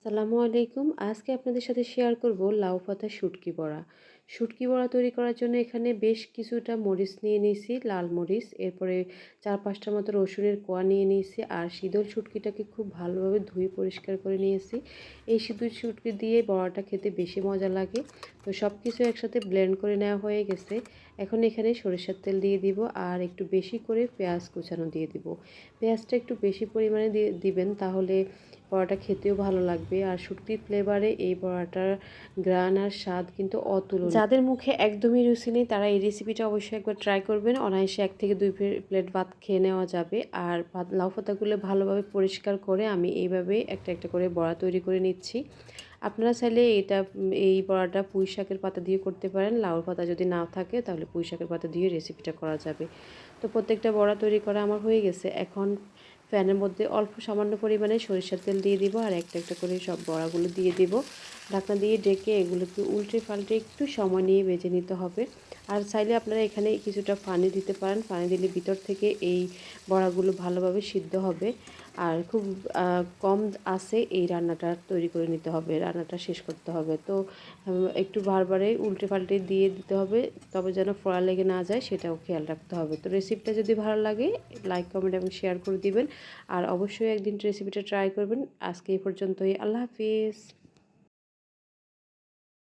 আসসালামু আলাইকুম। আজকে আপনাদের সাথে শেয়ার করব লাউ পাতার শুটকি বড়া। শুটকি বড়া তৈরি করার জন্য এখানে বেশ কিছুটা মরিচ নিয়ে নিয়েছি, লাল মরিচ। এরপরে ৪-৫টার মতো রসুনের কোয়া নিয়ে নিয়েছি। আর শীতল শুটকিটাকে খুব ভালোভাবে ধুয়ে পরিষ্কার করে নিয়েছি। এই শীতল শুটকি দিয়ে বড়াটা খেতে বেশি মজা লাগে। তো সব কিছু একসাথে ব্লেন্ড করে নেওয়া হয়ে গেছে। এখন এখানে সরিষার তেল দিয়ে দিব আর একটু বেশি করে পেঁয়াজ কুচানো দিয়ে দিব। পেঁয়াজটা একটু বেশি পরিমাণে দিবেন, তাহলে বড়াটা খেতেও ভালো লাগবে। আর শুটকির ফ্লেভারে এই বড়াটার ঘ্রাণ আর স্বাদ কিন্তু অতুলনীয়। যাদের মুখে একদমই রুচি নেই তারা এই রেসিপিটা অবশ্যই একবার ট্রাই করবেন। অনায়াসে ১ থেকে ২ প্লেট ভাত খেয়ে নেওয়া যাবে। আর লাউ পাতাগুলো ভালোভাবে পরিষ্কার করে আমি এইভাবে একটা একটা করে বড়া তৈরি করে নিচ্ছি। আপনারা চাইলে এই বড়াটা পুঁই শাকের পাতা দিয়ে করতে পারেন। লাউর পাতা যদি না থাকে তাহলে পুঁই শাকের পাতা দিয়ে রেসিপিটা করা যাবে। তো প্রত্যেকটা বড়া তৈরি করা আমার হয়ে গেছে। এখন প্যানের মধ্যে অল্প সামান্য পরিমাণে সরিষার তেল দিয়ে দিব আর একটা একটা করে সব বড়াগুলো দিয়ে দিব। ঢাকনা দিয়ে ঢেকে এগুলোকে উল্টে পাল্টে একটু সময় নিয়ে ভেজে নিতে হবে। আর চাইলে আপনারা এখানে কিছুটা পানি দিতে পারেন। পানি দিলে ভিতর থেকে এই বড়াগুলো ভালোভাবে সিদ্ধ হবে। আর খুব কম আঁচে এই রান্নাটা তৈরি করে নিতে হবে, রান্নাটা শেষ করতে হবে। তো একটু বারবারে উল্টে পাল্টে দিয়ে দিতে হবে, তবে যেন ফোড়া লেগে না যায় সেটাও খেয়াল রাখতে হবে। তো রেসিপিটা যদি ভালো লাগে লাইক, কমেন্ট এবং শেয়ার করে দিবেন। আর অবশ্যই একদিন রেসিপিটা ট্রাই করবেন। আজকে এই পর্যন্তই। আল্লাহ হাফিজ।